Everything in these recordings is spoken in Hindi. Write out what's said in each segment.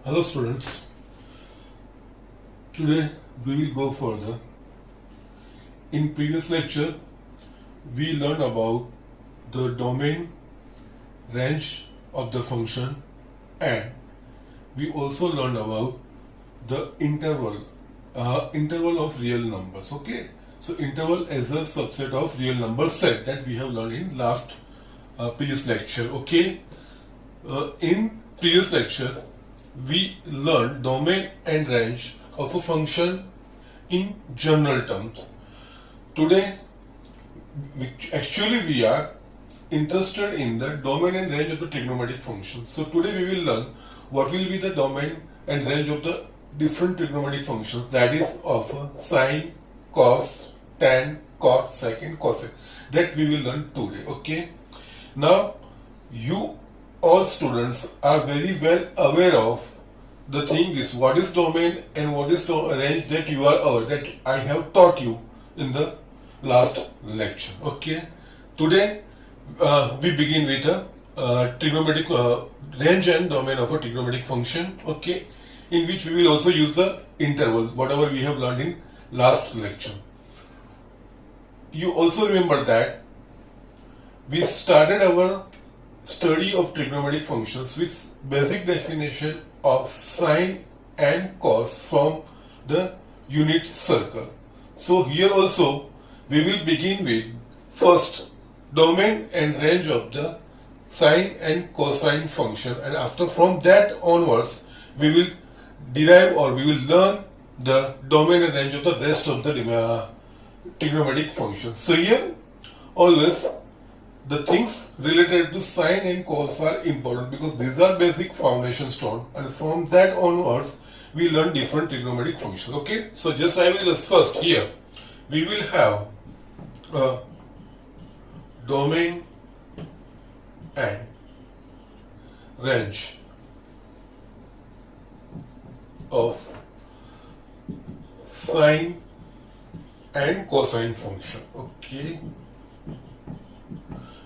Hello students, today we will go further. In previous lecture, we learned about the domain, range of the function, and we also learned about the interval of real numbers. Okay, so interval is a subset of real number set that we have learned in last previous lecture. Okay, in previous lecture we learned domain and range of a function in general terms. Today, we are interested in the domain and range of the trigonometric functions. So today we will learn what will be the domain and range of the different trigonometric functions, that is of sine, cos, tan, cot, sec and cosec, that we will learn today. Okay. Now you all students are very well aware of the thing is what is domain and what is range, that you are aware, that I have taught you in the last lecture. Okay, today we begin with a trigonometric range and domain of a trigonometric function. Okay, in which we will also use the interval, whatever we have learned in last lecture. You also remember that we started our study of trigonometric functions with basic definition of sine and cos from the unit circle. So here also we will begin with first domain and range of the sine and cosine function, and after from that onwards we will derive or we will learn the domain and range of the rest of the trigonometric functions. So here always the things related to sine and cos are important because these are basic foundation stone, and from that onwards we learn different trigonometric functions. Okay, so just I will just first here we will have a domain and range of sine and cosine function. Okay,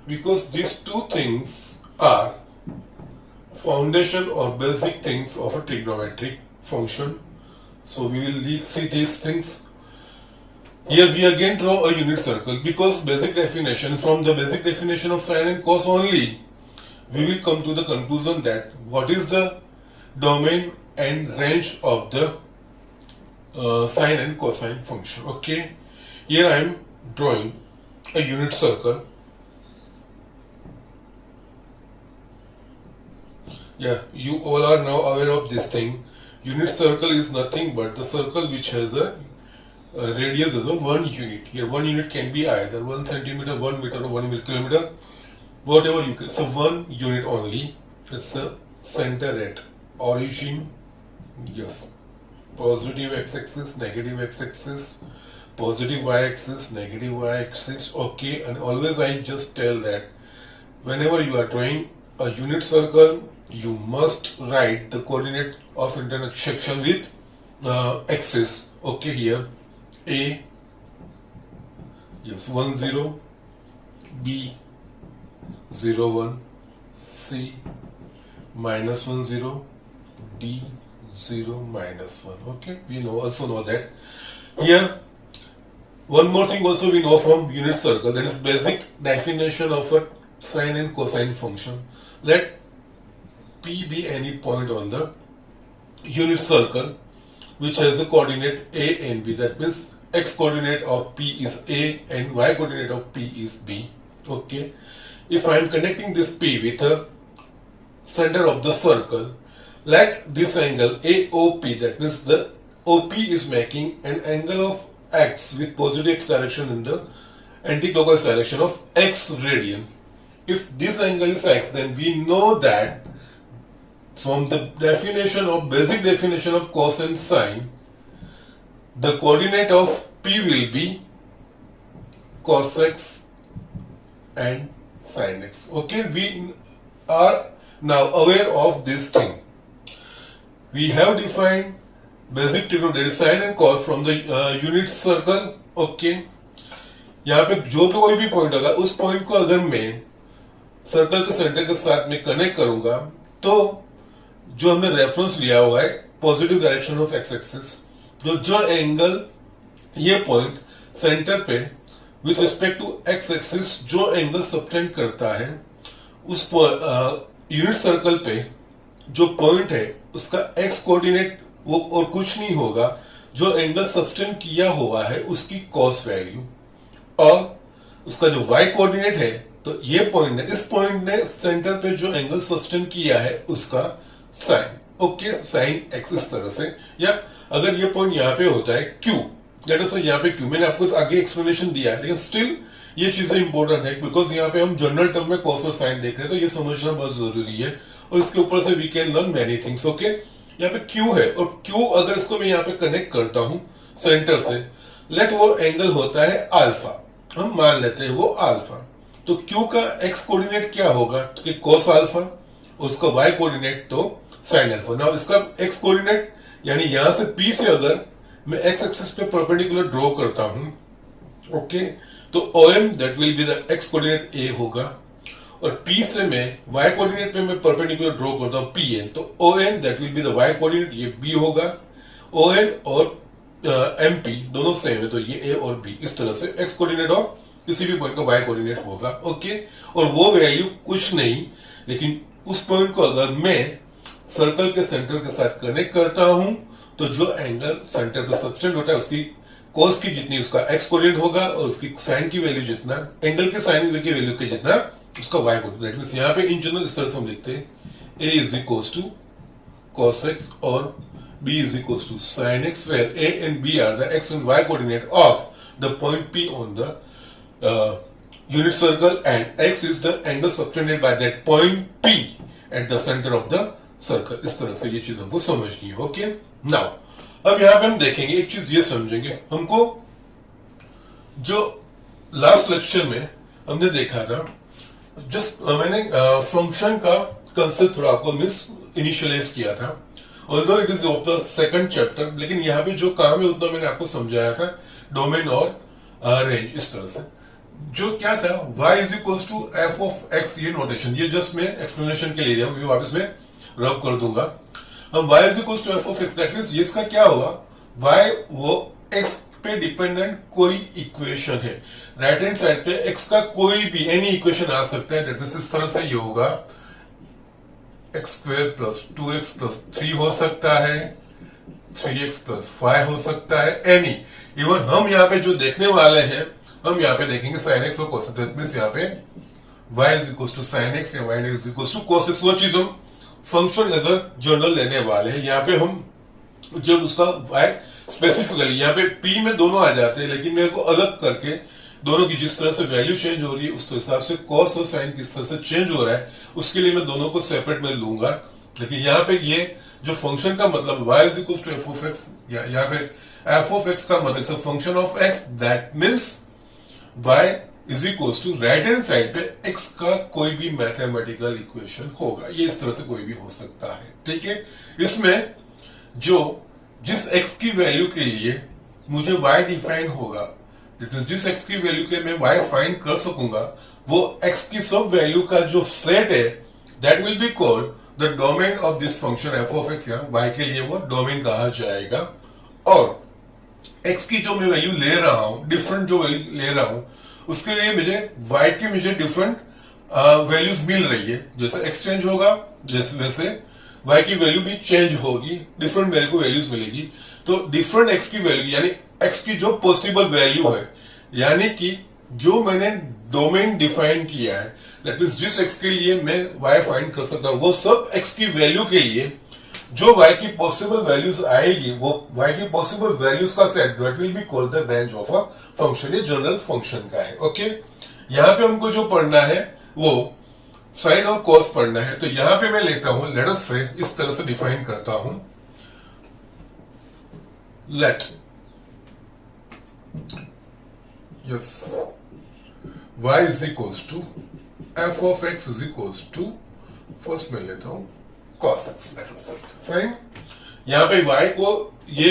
because these two things are foundation or basic things of a trigonometric function. So we will see these things. Here we again draw a unit circle because basic definition, from the basic definition of sine and cos only, we will come to the conclusion that what is the domain and range of the sine and cosine function. Okay, here I am drawing a unit circle. Yeah, you all are now aware of this thing. Unit circle is nothing but the circle which has a radius as a 1 unit. Here 1 unit can be either 1 centimeter, 1 meter or 1 kilometer, whatever you can. So 1 unit only. It's a center at origin. Yes. Positive x-axis, negative x-axis, positive y-axis, negative y-axis. Okay, and always I just tell that whenever you are drawing a unit circle, you must write the coordinate of intersection with axis. Okay, here A, yes, 1 0, B 0 1, C minus 1 0, D 0 minus 1. Okay, we also know that. Here one more thing also we know from unit circle, that is basic definition of a sine and cosine function. Let P be any point on the unit circle which has a coordinate A and B. That means x coordinate of P is A and y coordinate of P is B. Okay, if I am connecting this P with a center of the circle, like this angle AOP, that means the OP is making an angle of x with positive x direction in the anti-clockwise direction of x radian. If this angle is x, then we know that from the definition of basic definition of cos and sine, the coordinate of P will be cos x and sin x. Okay, we are now aware of this thing. We have defined basic trigonometry, that is sine and cos from the unit circle. Okay, यहाँ पे जो भी कोई भी पॉइंट होगा उस पॉइंट को अगर मैं सर्कल के सेंटर के साथ में कनेक्ट करूंगा तो जो हमने रेफरेंस लिया हुआ है positive direction of x axis, तो जो एंगल ये पॉइंट सेंटर पे with respect to x axis जो एंगल सबटेंड करता है, उस यूनिट सर्कल पे जो पॉइंट है उसका एक्स कोऑर्डिनेट वो और कुछ नहीं होगा, जो एंगल सबटेंड किया हुआ है उसकी कॉस वैल्यू, और उसका जो वाई कोऑर्डिनेट है, तो ये पॉइंट है, इस पॉइंट ने सेंटर पे जो एंगल सस्टेन किया है उसका साइन, ओके, साइन एक्स इस तरह से। या अगर ये पॉइंट यहाँ पे होता है क्यू, लेट अस से यहाँ पे क्यू, मैंने आपको आगे एक्सप्लेनेशन दिया है, लेकिन स्टिल ये चीजें इंपॉर्टेंट है बिकॉज यहाँ पे हम जनरल टर्म में कॉस और साइन देख रहे हैं, तो ये समझना बहुत जरूरी है। और इसके ऊपर से we can learn many things, okay. यहाँ पे क्यू है, और क्यू अगर इसको मैं यहाँ पे कनेक्ट करता हूं सेंटर से, लेट वो एंगल होता है अल्फा, हम मान लेते हैं वो अल्फा, तो क्यू का एक्स कोऑर्डिनेट क्या होगा, तो कॉस अल्फा, उसका वाई कोऑर्डिनेट तो साइन अल्फा। नाउ इसका एक्स कोऑर्डिनेट यानी यहां से पी से अगर मैं एक्स एक्सिस पे परपेंडिकुलर ड्रॉ करता हूं, ओके, तो OM that will be the X coordinate A होगा, और पी से मैं वाई कोऑर्डिनेट पे मैं परपेंडिकुलर ड्रॉ करता हूं पी एन, तो ON that will be the Y coordinate, ये बी होगा, ओएन और एमपी दोनों सेम है, तो ये ए और बी, इस तरह से एक्स कोऑर्डिनेट और किसी भी पॉइंट का वाई कोऑर्डिनेट होगा, ओके। और वो वैल्यू कुछ नहीं, लेकिन उस पॉइंट को अगर मैं सर्कल के सेंटर के साथ कनेक्ट करता हूं, तो जो एंगल सेंटर पे सबटेंड होता है उसकी कॉस की जितनी उसका एक्स कोऑर्डिनेट होगा, और उसकी साइन की वैल्यू जितना, एंगल के साइन की वैल्यू के जितना उसका वाई कोऑर्डिनेट। मींस यहाँ पे इन जनरल इस तरह से हम लिखते हैं A is equals to cos X और b is equals to sin x, where a and b are the x and y coordinate of the point P on the unit circle, and x is the angle subtended by that point P at the center of the circle। इस तरह से ये चीज हमको समझनी है, ओके। नाउ अब यहाँ पे हम देखेंगे एक चीज ये समझेंगे, हमको जो लास्ट लेक्चर में हमने देखा था, जस्ट मैंने फंक्शन का कंसेप्ट थोड़ा आपको इनिशियलाइज किया था, although it is of the second chapter, लेकिन यहाँ पे जो काम है उतना मैंने आपको समझाया था, डोमेन और रेंज, इस तरह से। जो क्या था, y is equals to f of x, ये नोटेशन, ये जस्ट मैं एक्सप्लेनेशन के लिए दिया हूं, वापस में रब कर दूंगा। हम y is equals to f of x, that means ये इसका क्या होगा, y वो x पे डिपेंडेंट कोई इक्वेशन है, राइट हैंड साइड पे x का कोई भी एनी इक्वेशन आ सकता है, दैट मींस इस तरह से ये होगा x square plus 2x plus 3 हो सकता है, 3x प्लस 5 हो सकता है, एनी। इवन हम यहाँ पे जो देखने वाले हैं, हम यहाँ पे देखेंगे साइन एक्स और कोस एक्स, मींस यहाँ पे y is equal to sine x या y is equal to cos x, वो चीज हम फंक्शन एज अ जनरल लेने वाले हैं। यहाँ पे हम जब उसका y स्पेसिफिकली यहाँ पे p में दोनों आ जाते हैं, लेकिन मेरे को अलग करके दोनों की जिस तरह से वैल्यू चेंज हो रही है उसके हिसाब से कॉस और साइन किस तरह से चेंज हो रहा है, उसके लिए मैं दोनों को सेपरेट में लूंगा। लेकिन यहाँ पे ये जो फंक्शन का मतलब y is equal to f of x, यहाँ पे एफ ऑफ एक्स का मतलब function of x, that means y is equal to right hand side पे x का कोई भी मैथमेटिकल इक्वेशन होगा, ये इस तरह से कोई भी हो सकता है, ठीक है। इसमें जो जिस x की वैल्यू के लिए मुझे y डिफाइन होगा, जिस x की वैल्यू के मैं y फाइंड कर सकूंगा, वो x की सब वैल्यू का जो सेट है, that will be called the domain of this function f of x, या y के लिए वो डोमेन कहा जाएगा। और x की जो मैं वैल्यू ले रहा हूं, डिफरेंट जो वैल्यू ले रहा हूं, उसके लिए मुझे डिफरेंट वैल्यूज मिल रही है, जैसे x चेंज होगा जैसे वैसे y की वैल्यू भी चेंज होगी, डिफरेंट मेरे को वैल्यूज मिलेगी। तो डिफरेंट x की वैल्यू यानी x की जो पॉसिबल वैल्यू है, यानी कि जो मैंने डोमेन डिफाइन किया है, दैट मींस जिस x के लिए मैं y फाइंड कर सकता हूं, वो सब x की वैल्यू के लिए जो y की पॉसिबल वैल्यूज आएगी, वो y की पॉसिबल वैल्यूज का set, that will be called the range of a function, ये जनरल फंक्शन का है, ओके। यहाँ पे हमको जो पढ़ना है वो साइन और कॉस पढ़ना है, तो यहाँ पे मैं लेता हूं, लेट अस से इस तरह से डिफाइन करता हूं, late yes y is equals to f of x is equals to, first मैं लेता हूं cos x, फाइन। यहां पे y को ये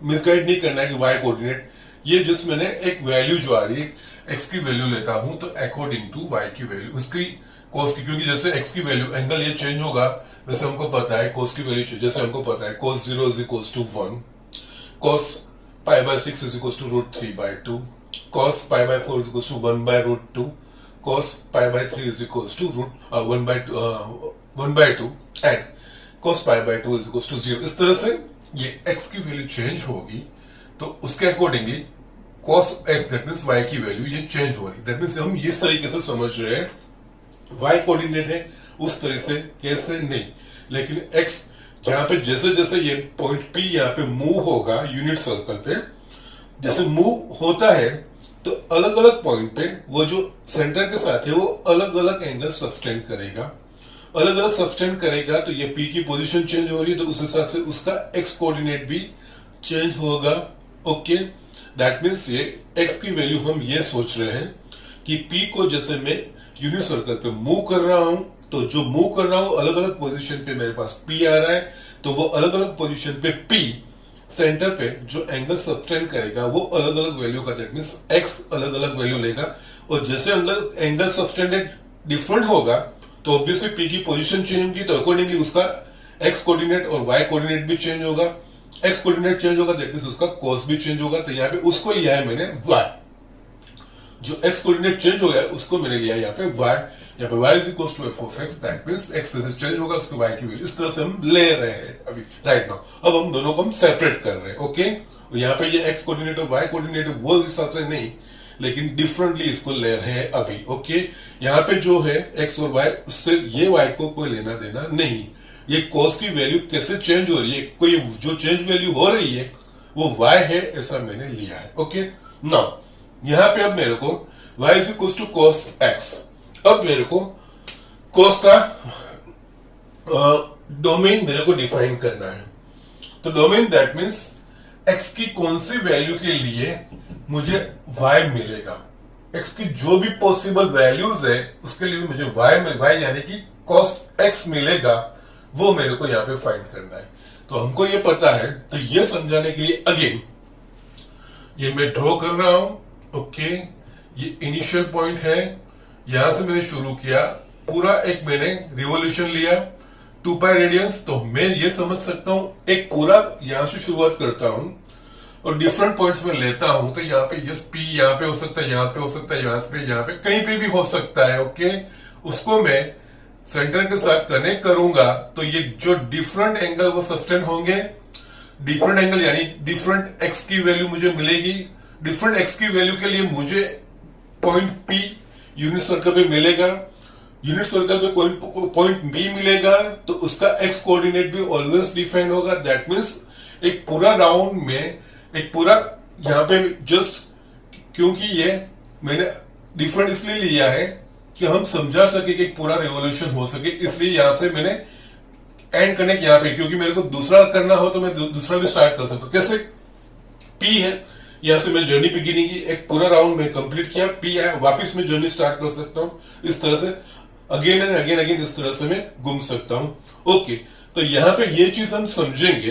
मिसगाइड नहीं करना है कि y कोऑर्डिनेट, ये जिस मैंने एक वैल्यू जो आ रही है x की वैल्यू लेता हूं, तो अकॉर्डिंग टू y की वैल्यू उसकी कोस की, क्योंकि जैसे एक्स की वैल्यू एंगल ये चेंज होगा, वैसे हमको पता है कोस की वैल्यू, जैसे हमको पता है cos 0 is equal to 1, cos pi by 6 is equal to √3/2, cos pi by 4 is equals to 1/√2, cos pi by 3 is equals to 1/2 and cos pi by 2 is equals to 0। इस तरह से ये x की वैल्यू चेंज होगी तो उसके accordingly cos x that means y की वैल्यू ये चेंज हो रही, दैट मीन्स हम इस तरीके से समझ रहे हैं y कोऑर्डिनेट है उस तरह से कैसे नहीं, लेकिन x जहां पे जैसे जैसे ये पॉइंट P यहाँ पे मूव होगा यूनिट सर्कल पे, जैसे मूव होता है तो अलग अलग पॉइंट पे वो जो सेंटर के साथ है वो अलग अलग एंगल सब्सटेंड करेगा, अलग अलग सब्सटेंड करेगा, तो ये P की पोजीशन चेंज हो रही है तो उस हिसाब से उसका x कोऑर्डिनेट भी चेंज होगा। ओके, दैट मीन्स ये x की वैल्यू हम ये सोच रहे हैं कि P को जैसे मैं यूनिट सर्कल पे मूव कर रहा हूं तो जो मूव कर रहा हूं अलग अलग पोजीशन पे मेरे पास P आ रहा है, तो वो अलग अलग पोजीशन पे P सेंटर पे जो एंगल सब्सटेंड करेगा वो अलग अलग वैल्यू का, दैट मींस x अलग अलग वैल्यू लेगा, और जैसे एंगल सब्सटेंडेड डिफरेंट होगा तो ऑब्वियसली P की पोजीशन चेंज होगी, तो अकॉर्डिंगली उसका x कोऑर्डिनेट और y कोऑर्डिनेट भी चेंज होगा, x कोऑर्डिनेट चेंज होगा दैट मींस उसका cos भी चेंज होगा, तो यहाँ पे उसको लिया है मैंने y, जो x कोऑर्डिनेट चेंज हो गया उसको मैंने लिया यहाँ पे y, यहाँ पे y is equal to f of x, that means x जैसे चेंज होगा उसके y की वैल्यू, इस तरह से हम ले रहे हैं अभी राइट नाउ। अब हम दोनों को हम सेपरेट कर रहे हैं। ओके, यहाँ पे ये x कोऑर्डिनेट और y कोऑर्डिनेट वो हिसाब से नहीं, लेकिन डिफरेंटली इसको ले रहे हैं अभी। ओके, यहाँ पे जो है x और y उससे ये y को कोई लेना देना नहीं, ये cos की वैल्यू कैसे चेंज हो रही है, कोई जो चेंज वैल्यू हो रही है वो y है ऐसा मैंने लिया है। ओके, नाउ यहाँ पे अब मेरे को y is equal to cos x, अब मेरे को cos का डोमेन मेरे को डिफाइन करना है, तो डोमेन दैट मींस x की कौन सी वैल्यू के लिए मुझे y मिलेगा, x की जो भी पॉसिबल वैल्यूज है उसके लिए मुझे y यानी कि cos x मिलेगा, वो मेरे को यहाँ पे फाइंड करना है। तो हमको ये पता है, तो ये समझाने के लिए अगेन ये मैं ड्रॉ कर रहा हूं। ओके, ये इनिशियल पॉइंट है, यहां से मैंने शुरू किया, पूरा एक मैंने रिवॉल्यूशन लिया 2 पाई रेडियंस, तो मैं ये समझ सकता हूं एक पूरा यहां से शुरुआत करता हूं और डिफरेंट पॉइंट्स में लेता हूं, तो यहाँ पे यस P यहाँ पे हो सकता है, यहाँ पे हो सकता है, यहाँ पे कहीं पे भी हो सकता है। ओके, उसको मैं सेंटर के साथ कनेक्ट करूंगा तो ये जो डिफरेंट एंगल वो सस्टेन होंगे, डिफरेंट एंगल यानी डिफरेंट एक्स की वैल्यू मुझे मिलेगी, डिफरेंट एक्स की वैल्यू के लिए मुझे पॉइंट P यूनिट सर्कल पे मिलेगा, यूनिट सर्कल पे कोई पॉइंट B मिलेगा तो उसका एक्स कोऑर्डिनेट भी ऑलवेज डिफाइन होगा, दैट मींस एक पूरा राउंड में एक पूरा यहाँ पे जस्ट, क्योंकि ये मैंने डिफरेंट इसलिए लिया है कि हम समझा सके कि एक पूरा रेवोल्यूशन हो सके, इसलिए यहां से मैंने एंड कनेक्ट यहाँ पे, क्योंकि मेरे को दूसरा करना हो तो मैं दूसरा भी स्टार्ट कर सकता हूं। कैसे P है, यहां से मैं जर्नी बिगिनिंग की एक पूरा राउंड में कंप्लीट किया, P है, वापस मैं जर्नी स्टार्ट कर सकता हूं, इस तरह से अगेन एंड अगेन अगेन इस तरह से मैं घूम सकता हूं। ओके, तो यहां पे ये चीज हम समझेंगे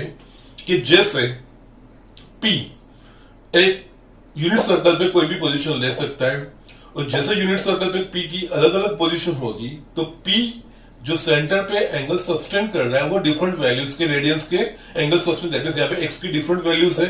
कि जैसे P एक यूनिट सर्कल पे कोई भी पोजीशन ले सकता है, और जैसे यूनिट सर्कल पे P की अलग अलग पोजीशन होगी तो P जो सेंटर पे एंगल सब्सटेंड कर रहा है वो डिफरेंट वैल्यूज के रेडियंस के एंगल सब्सटेंड, दैट मींस यहाँ पे x की डिफरेंट वैल्यूज है,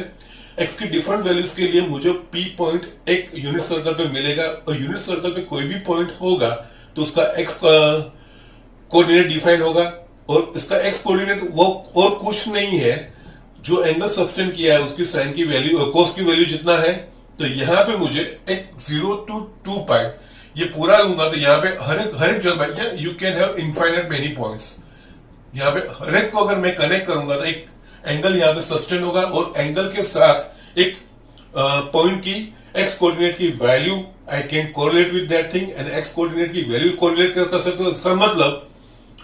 x की डिफरेंट वैल्यूज के लिए मुझे P पॉइंट एक यूनिट सर्कल पे मिलेगा, और यूनिट सर्कल पे कोई भी पॉइंट होगा तो उसका x कोऑर्डिनेट डिफाइन होगा, और इसका x कोऑर्डिनेट वो और कुछ नहीं है, जो एंगल सब्सटेंड किया है उसकी साइन की वैल्यू कोस की वैल्यू जितना है, तो यहां पे मुझे एक 0 to 2 पाई ये पूरा लूंगा, तो यहाँ पे हर एक जगह you can have infinite many points, यहाँ पे हर एक को अगर मैं कनेक्ट करूंगा तो एक एंगल यहाँ पे सस्टेन होगा, और एंगल के साथ एक पॉइंट की एक्स कोऑर्डिनेट की value I can correlate with that thing, and x coordinate की वैल्यू कोरिलेट कर सकते हो, इसका मतलब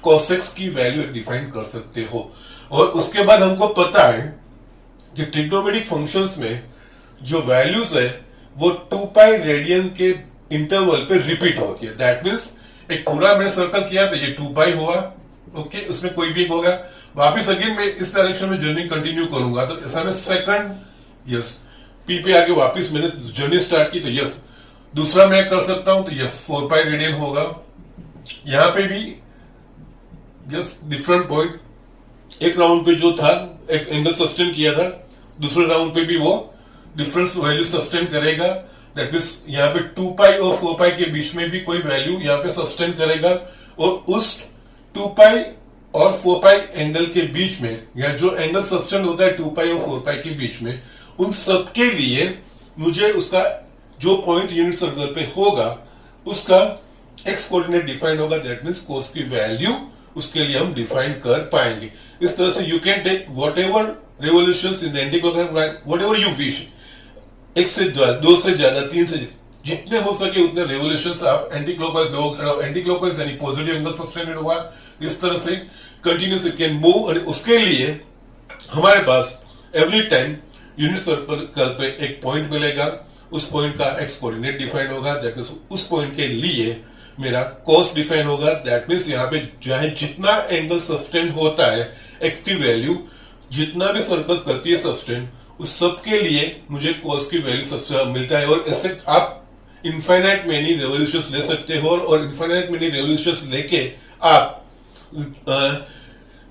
cos x की वैल्यू डिफाइन कर सकते हो। और उसके बाद हमको पता है कि ट्रिग्नोमेट्रिक फंक्शंस में जो वैल्यूज है वो 2 पाई रेडियन के इंटरवल पे रिपीट होती है, दैट मींस एक पूरा मैंने सर्कल किया तो ये 2 पाई हुआ, ओके, उसमें कोई भी होगा, वापिस अगेन मैं इस डायरेक्शन में जर्नी कंटिन्यू करूंगा तो ऐसा मैं सेकंड यस P पे आके वापिस मैंने जर्नी स्टार्ट की तो यस दूसरा मैं कर सकता हूं, तो यस 4 पाई रेडियन होगा, यहां पे भी जस्ट डिफरेंट पॉइंट, एक राउंड पे जो था एक एंगल सस्टेन किया था, दूसरे राउंड पे भी वो डिफरेंस वैल्यू सस्टेन करेगा। दैट मीन्स यहाँ पे 2 पाई और 4 पाई के बीच में भी कोई वैल्यू यहाँ पे सस्टेन करेगा, और उस 2 पाई और 4 पाई एंगल के बीच में, या जो एंगल सस्टेन होता है 2 पाई और 4 पाई के बीच में, उन सबके लिए मुझे उसका जो पॉइंट यूनिट सर्कल पे होगा उसका एक्स कोऑर्डिनेट डिफाइन होगा। दैट मीन्स कोस की वैल्यू उसके लिए हम डिफाइन कर पाएंगे। इस तरह से you can take whatever revolutions in the anticlockwise, whatever you wish, एक से दो से ज्यादा, तीन से जितने हो सके उतने रेवोल्यूशंस आप एंटी क्लॉकवाइज लोग, एंटी क्लॉकवाइज यानी पॉजिटिव एंगल सस्टेनेड होगा, इस तरह से कंटिन्यूस इट कैन मूव। और उसके लिए हमारे पास एवरी टाइम यूनिट सर्कल पे एक पॉइंट मिलेगा, उस पॉइंट का एक्स कोऑर्डिनेट डिफाइन होगा। दैट मीन्स उस पॉइंट के लिए मेरा कॉस डिफाइन होगा। दैट मीन्स यहाँ पे चाहे जितना एंगल सस्टेन होता है, एक्स की वैल्यू जितना भी सर्कल करती है सस्टेन, उस सब के लिए मुझे कॉस की वैल्यू सबसे मिलता है। और ऐसे आप इनफाइनाइट मेनी रेवोल्यूशंस ले सकते हो, और इनफाइनाइट मेनी रेवोल्यूशंस लेके आप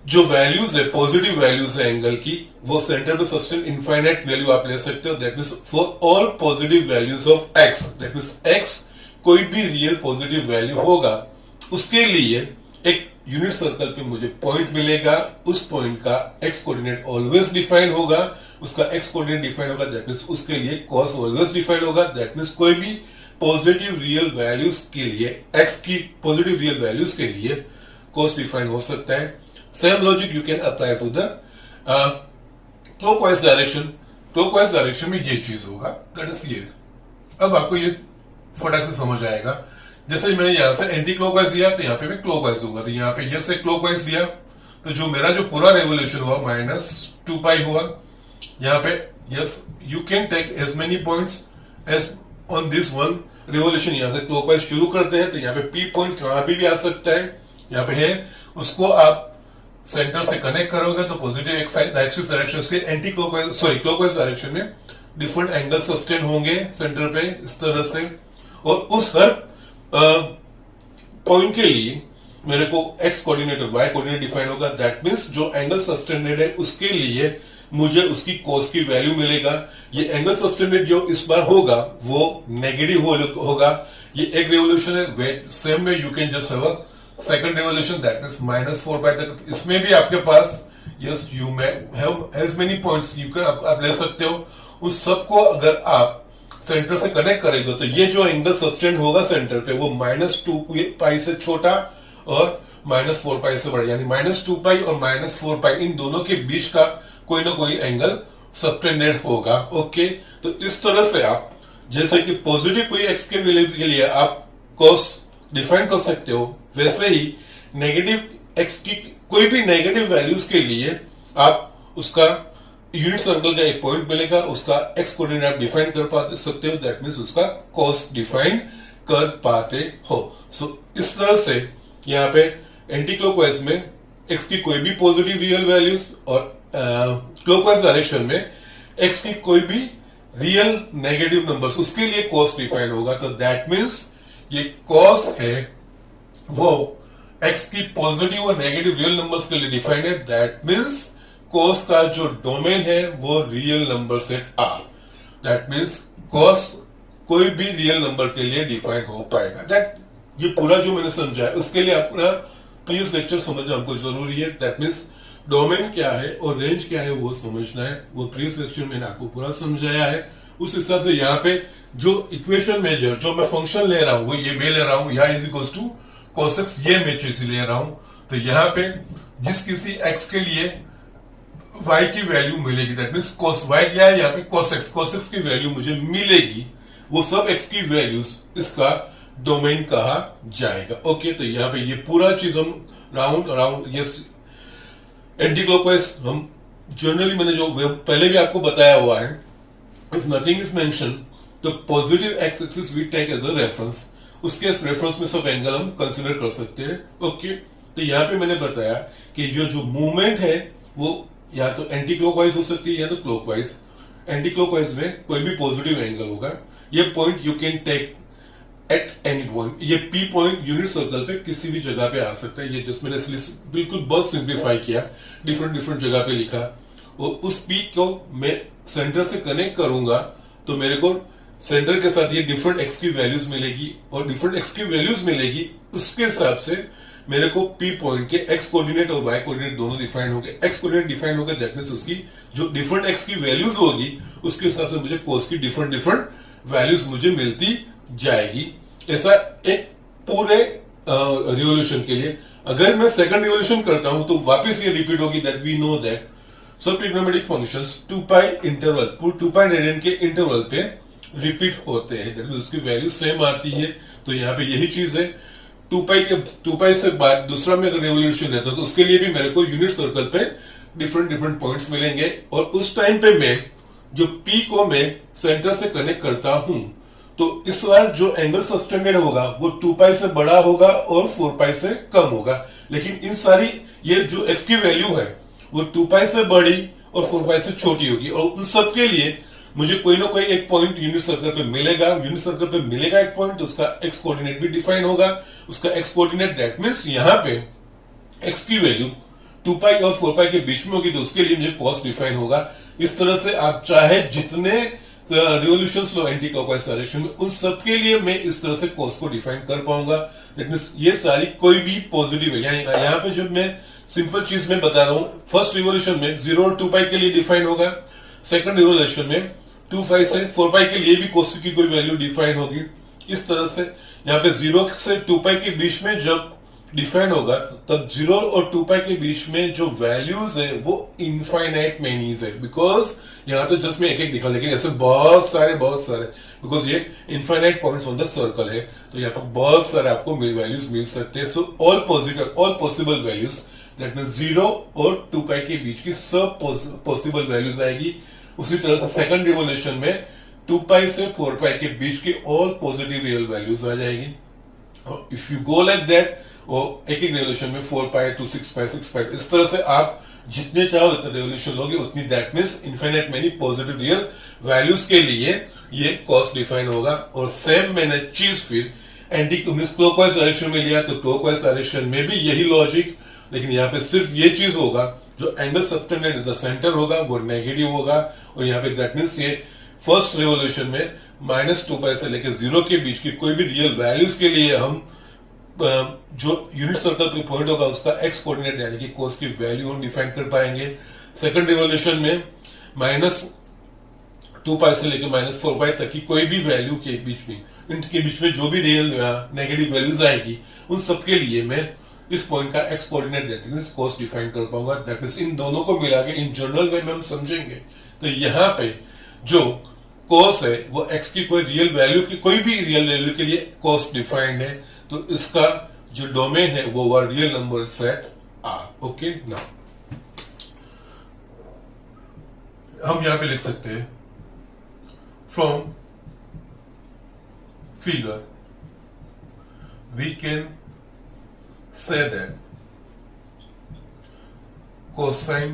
जो वैल्यूज है, पॉजिटिव वैल्यूज है एंगल की, वो सेंटर पे सस्टेन इनफाइनाइट वैल्यू आप ले सकते हो। That means for all positive values of x, that means x कोई भी रियल पॉजिटिव वैल्यू होगा, उसके लिए एक यूनिट सर्कल पे मुझे पॉइंट मिलेगा, उस पॉइंट का एक्स कोऑर्डिनेट ऑलवेज डिफाइन होगा, उसका एक्स कोऑर्डिनेट डिफाइन होगा। दैट मीन्स उसके लिए कॉस ऑलवेज डिफाइन होगा। दैट मीन्स कोई भी पॉजिटिव रियल वैल्यूज के लिए, एक्स की पॉजिटिव रियल वैल्यूज के लिए कॉस डिफाइन हो सकता है। Same logic you can apply to the clockwise direction. Clockwise direction में ये चीज होगा, दैट इज ये। अब आपको ये फटाक से समझ आएगा। जैसे मैंने यहां से एंटी क्लॉकवाइज दिया, तो यहां पे मैं क्लॉकवाइज दूंगा, तो यहां पे यस क्लॉकवाइज दिया, तो जो मेरा जो पूरा रेवोल्यूशन हुआ -2 पाई हुआ। यहां पे yes you can take as many points as on this one revolution. यहां से क्लॉकवाइज शुरू करते हैं, तो यहाँ पे पी पॉइंट कहां भी आ सकता है, यहाँ पे है, उसको आप सेंटर से कनेक्ट करोगे तो पॉजिटिव एक्सिस डायरेक्शन के एंटी क्लॉकवाइज क्लॉकवाइज डायरेक्शन में डिफरेंट एंगल सस्टेन होंगे सेंटर पे, इस तरह से। और उस हर पॉइंट के लिए मेरे को एक्स कोऑर्डिनेट और वाई कोऑर्डिनेट डिफाइन होगा। दैट मीन्स जो एंगल सस्टेनेड है उसके लिए मुझे उसकी कॉस की वैल्यू मिलेगा। ये एंगल सस्टेनेड जो इस बार होगा वो नेगेटिव होगा। ये एक रेवोल्यूशन है, सेम में you can just have a second revolution, that means -4 pi तक। इसमें भी आपके पास yes you may have as many points you can आप ले सकते हो। उस सबको अगर आप सेंटर से कनेक्ट करेंगे तो ये जो एंगल सस्टेन होगा सेंटर पे वो -2 पाई से छोटा और -4 पाई से बड़ा, यानी -2 पाई और -4 पाई इन दोनों के बीच का कोई ना कोई एंगल सस्टेनेड होगा। ओके, तो इस तरह से आप जैसे कि पॉजिटिव कोई एक्स के वैल्यू के लिए आप कॉस डिफाइन कर सकते हो, वैसे ही नेगेटिव एक्स की कोई भी नेगेटिव वैल्यूज के लिए आप उसका यूनिट सर्कल का एक पॉइंट मिलेगा, उसका एक्स कोऑर्डिनेट आप डिफाइन कर पा सकते हो। दैट मीन्स उसका कॉस डिफाइन कर पाते हो। सो इस तरह से यहाँ पे एंटी क्लॉकवाइज में एक्स की कोई भी पॉजिटिव रियल वैल्यूज और क्लॉकवाइज डायरेक्शन में एक्स की कोई भी रियल नेगेटिव नंबर्स, उसके लिए कॉस डिफाइन होगा। तो दैट मीन्स ये कॉस है वो एक्स की पॉजिटिव और नेगेटिव रियल नंबर्स के लिए डिफाइन है। दैट मीन्स कॉस का जो डोमेन है वो real number set R. That means cos कोई भी रियल नंबर के लिए डिफाइन हो पाएगा। दैट ये पूरा जो मैंने समझा है उसके लिए अपना प्रीवियस लेक्चर समझना हमको जरूरी है। दैट मीन्स डोमेन क्या है और रेंज क्या है वो समझना है। वो प्रीवियस लेक्चर मैंने आपको पूरा समझाया है। उस हिसाब से यहाँ पे जो इक्वेशन में जो मैं फंक्शन ले रहा हूं वो ये मैं ले रहा हूं, यहाँ is equals to cos x, ये मैं चीज ले रहा हूं। तो यहाँ पे जिस किसी x के लिए y की वैल्यू मिलेगी, दैट मीन्स cos y क्या है, यहाँ पे cos x की वैल्यू मुझे मिलेगी, वो सब x की वैल्यूज इसका डोमेन कहा जाएगा। ओके, तो यहाँ पे ये पूरा चीज हम राउंड यस एंटी क्लॉकवाइज हम जनरली मैंने जो पहले भी आपको बताया हुआ है, इफ नथिंग इज मेंशन तो positive x axis we take as a reference, उसके रेफरेंस में सब एंगल हम कंसीडर कर सकते हैं। ओके, तो यहाँ पे मैंने बताया कि जो मूवमेंट है वो या तो एंटी क्लॉकवाइज हो सकती है या तो क्लॉकवाइज। एंटी क्लॉकवाइज में कोई भी पॉजिटिव एंगल होगा। ये point you can take at any point. ये पी पॉइंट यूनिट सर्कल पे किसी भी जगह पे आ सकता है। ये जस्ट मैंने इसलिए बिल्कुल बहुत सिंप्लीफाई किया, डिफरेंट डिफरेंट जगह पे लिखा। और उस पी को मैं सेंटर से कनेक्ट करूंगा तो मेरे को सेंटर के साथ ये डिफरेंट एक्स की वैल्यूज मिलेगी, और डिफरेंट एक्स की वैल्यूज मिलेगी उसके हिसाब से मेरे को पी पॉइंट के एक्स कोऑर्डिनेट और वाई कोऑर्डिनेट दोनों डिफाइन हो गए। एक्स कोऑर्डिनेट डिफाइन हो गए, दैट मींस उसकी जो डिफरेंट एक्स की वैल्यूज होगी उसके हिसाब से मुझे कोस की डिफरेंट डिफरेंट वैल्यूज मुझे मिलती जाएगी। ऐसा एक पूरे रिवोल्यूशन के लिए। अगर मैं सेकंड रिवोल्यूशन करता हूं तो वापस ये रिपीट होगी, दैट वी नो दैट सब ट्रिग्नोमेट्रिक फंक्शंस 2 पाई इंटरवल 2 पाई रेडियन के इंटरवल पे रिपीट होते हैं, दैट मींस उसकी वैल्यू सेम आती है। तो यहाँ पे यही चीज है, 2 पाई से बाद दूसरा में अगर रेवोल्यूशन है तो उसके लिए भी मेरे को यूनिट सर्कल पे डिफरेंट डिफरेंट पॉइंट्स मिलेंगे। और उस टाइम पे मैं जो पी को मैं सेंटर से कनेक्ट करता हूं तो इस बार जो एंगल सब्टेंडेड होगा वो 2 पाई से बड़ा होगा और 4 पाई से कम होगा। लेकिन इन सारी ये जो एक्स की वैल्यू है वो 2 पाई से बड़ी और 4 पाई से छोटी होगी, और उन सब के लिए मुझे कोई ना कोई एक पॉइंट यूनिट सर्कल पे मिलेगा। यूनिट सर्कल पे मिलेगा एक पॉइंट, उसका एक्स कोऑर्डिनेट भी डिफाइन होगा। उसका एक्स कोऑर्डिनेट दैट मींस यहाँ पे एक्स की वैल्यू 2 पाई और 4 पाई के बीच में होगी तो उसके लिए मुझे कॉस डिफाइन होगा। इस तरह से आप चाहे जितने रिवोल्यूशंस लो एंटी क्लॉकवाइज डायरेक्शन में, उन सब के लिए मैं इस तरह से कॉस को डिफाइन कर पाऊंगा। दैट मींस ये सारी कोई भी पॉजिटिव है। यहाँ पे जो मैं सिंपल चीज में बता रहा हूं, फर्स्ट रिवोल्यूशन में 0 और 2 पाई के लिए डिफाइन होगा, सेकंड रिवोल्यूशन में 2 पाई से 4 पाई के लिए भी कॉस की कोई वैल्यू डिफाइन होगी। इस तरह से यहाँ पे 0 से 2 पाई के बीच में जब डिफाइन होगा तब 0 और 2 पाई के बीच में जो वैल्यूज है वो इनफाइनाइट मैनीज है, बिकॉज यहाँ तो जस्ट मैं एक एक दिखा, लेकिन ऐसे बहुत सारे बिकॉज ये infinite points on the circle है तो यहाँ पर बहुत सारे आपको वैल्यूज मिल सकते हैं। So all possible values that mean 0 और 2 पाई के बीच की सब पॉसिबल वैल्यूज आएगी। उसी तरह से सेकंड रिवोल्यूशन में 2 पाई से 4 पाई के बीच की ऑल पॉजिटिव रियल वैल्यूज आ जाएगी। और if you go like that, और एक रिवोल्यूशन में 4 पाई टू 6 पाई 6 पाई, इस तरह से आप जितने चाहो उतने रिवोल्यूशन लोगे उतनी, that means infinite many positive real values के लिए ये कॉस डिफाइन होगा। और सेम मैंने चीज फिर एंटी क्लॉकवाइज डायरेक्शन में लिया तो क्लॉकवाइज डायरेक्शन में भी यही लॉजिक, लेकिन यहाँ पे सिर्फ ये चीज होगा जो angle subtended in the centre होगा वो नेगेटिव होगा। और यहाँ पे दैट मींस ये फर्स्ट रिवोल्यूशन में -2 पाई से लेकर 0 के बीच की कोई भी रियल वैल्यूज के लिए हम जो यूनिट सर्कल पे पॉइंट होगा उसका एक्स कोऑर्डिनेट यानी कि कोस की वैल्यू हम डिफाइन कर पाएंगे। सेकंड रिवोल्यूशन में -2 पाई से लेकर -4 पाई तक की कोई भी वैल्यू के बीच में, इनके बीच में जो भी रियल नेगेटिव वैल्यूज आएगी उन सबके लिए मैं इस पॉइंट का x coordinate that means cos define कर पाऊंगा। दैट मींस इन दोनों को मिला के इन जनरल वे में हम समझेंगे तो यहाँ पे जो कोस है वो एक्स की कोई रियल वैल्यू की, कोई भी रियल वैल्यू के लिए कोस डिफाइंड है, तो इसका जो डोमेन है वो हुआ real number set R. Okay, now हम यहां पे लिख सकते हैं from figure we can say that cosine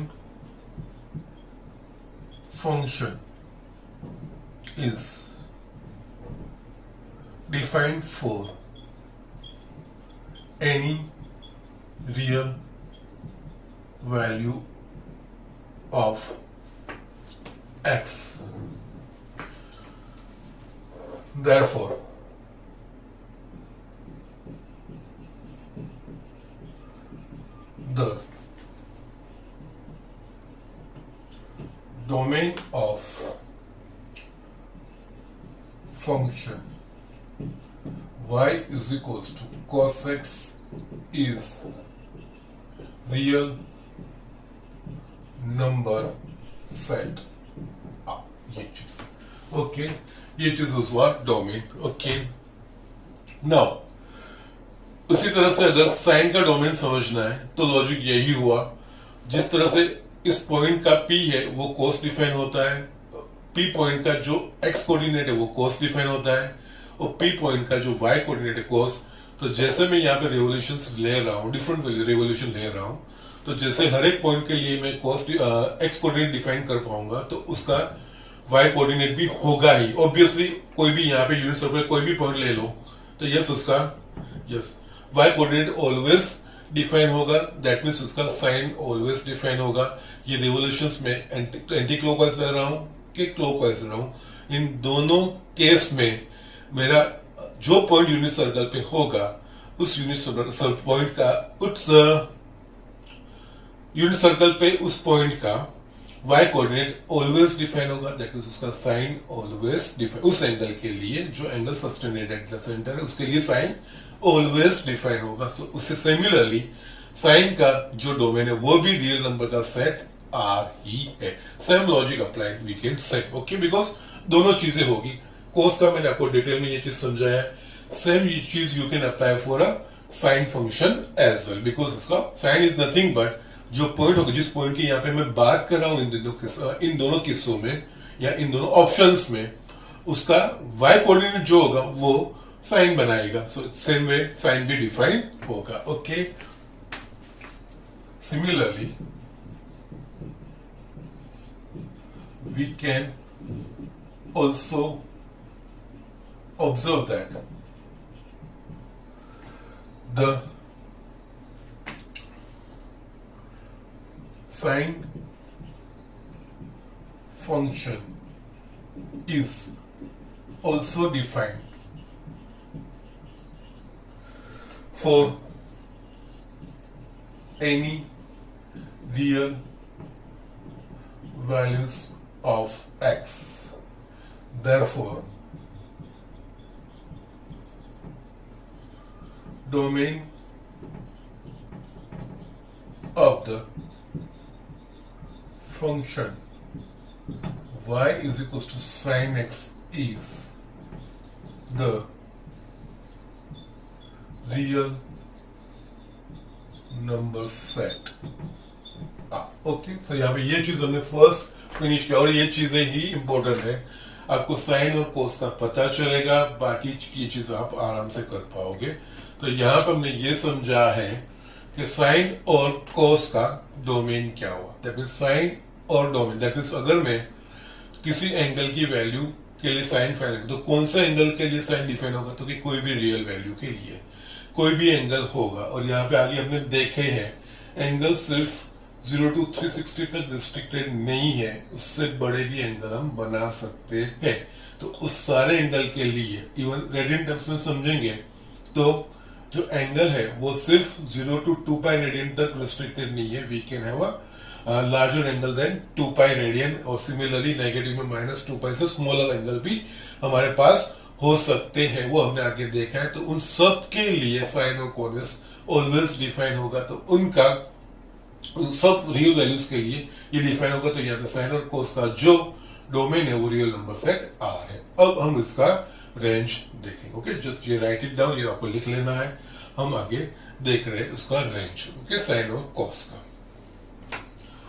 function is defined for any real value of x. Therefore, the domain of function y is equals to cos x is real number set R. ये चीज ओके, ये चीज हुआ डोमेन। ओके, नाउ उसी तरह से अगर साइन का डोमेन समझना है तो लॉजिक यही हुआ, जिस तरह से इस पॉइंट का पी है वो कोस डिफाइन होता है, पी पॉइंट का जो एक्स कोऑर्डिनेट है वो कोस डिफाइन होता है, और पी पॉइंट का जो वाई कोऑर्डिनेट है कोस। तो जैसे मैं यहाँ पे रिवोल्यूशंस ले रहा हूँ, डिफरेंट रिवोल्यूशन ले रहा हूँ, तो जैसे हर एक पॉइंट के लिए मैं कोस एक्स कोऑर्डिनेट डिफाइन कर पाऊंगा तो उसका वाई कोऑर्डिनेट भी होगा ही। ऑब्वियसली कोई भी यहाँ पे यूनिट सर्कल कोई भी पॉइंट ले लो, तो यस उसका yes y coordinate always define होगा, दैट मीन्स उसका साइन ऑलवेज डिफाइन होगा। ये रिवोल्यूशंस में एंटी क्लॉकवाइज रह रहा हूं कि क्लॉकवाइज रह रहा हूं, इन दोनों केस में मेरा जो पॉइंट यूनिट सर्कल पे होगा उस यूनिट पॉइंट का उस यूनिट सर्कल पे उस पॉइंट का वाई कोऑर्डिनेट ऑलवेज डिफाइन होगा, दैट मीन्स उसका साइन ऑलवेज डिफाइन, उस एंगल के लिए जो angle subtended at the centre है उसके लिए साइन ऑलवेज डिफाइन होगा। सो उससे सिमिलरली साइन का जो डोमेन है वो भी रियल नंबर का सेट आर ही है। Same logic apply we can say, okay, because दोनों चीजें होगी। कोस का मैंने आपको डिटेल में ये चीज समझाया है, सेम ये चीज you can apply for a sine function as well, because उसका साइन इज नथिंग बट जो पॉइंट होगा, जिस पॉइंट की यहाँ पे मैं बात कर रहा हूं इन दोनों किस्सों में या इन दोनों ऑप्शंस में, उसका वाई कोऑर्डिनेट जो होगा वो साइन बनाएगा। सो सेम वे साइन भी डिफाइन होगा, okay. Similarly we can also observe that the sine function is also defined for any real values of x. Therefore, domain of the function y is equals to sin x is the real number set. Okay, तो यहाँ पे ये चीज हमने फर्स्ट फिनिश किया और ये चीजें ही इंपॉर्टेंट है। आपको साइन और कोस का पता चलेगा, बाकी की चीज आप आराम से कर पाओगे। तो यहाँ पर हमने ये समझा है कि साइन और कोस का डोमेन क्या हुआ, दैट मीन्स साइन और डोमेन, दैट मीन्स अगर मैं किसी एंगल की वैल्यू के लिए साइन फाइंड, तो कौन सा एंगल के लिए साइन डिफाइन होगा, तो कि कोई भी रियल वैल्यू के लिए कोई भी एंगल होगा। और यहाँ पे आगे हमने देखे हैं एंगल सिर्फ 0 to 360 तक रिस्ट्रिक्टेड नहीं है, उससे बड़े भी एंगल हम बना सकते हैं। तो उस सारे एंगल के लिए इवन रेडियन टर्म्स में समझेंगे तो जो एंगल है वो सिर्फ 0 to 2 पाई रेडियन तक रिस्ट्रिक्टेड नहीं है, we can have a larger angle than 2 pi radian, और सिमिलरली नेगेटिव में -2 पाई से स्मॉलर एंगल भी हमारे पास हो सकते हैं, वो हमने आगे देखा है। तो उन सब के लिए साइन और कोस ऑलवेज डिफाइन होगा, तो उनका उन सब रियल वैल्यूज के लिए ये डिफाइन होगा। तो यहाँ पे साइन और कोस का जो डोमेन है वो रियल नंबर सेट आर है। अब हम इसका रेंज देखेंगे, ओके, जस्ट ये राइट इट डाउन, ये आपको लिख लेना है। हम आगे देख रहे हैं उसका रेंज, ओके, साइन और कोस का।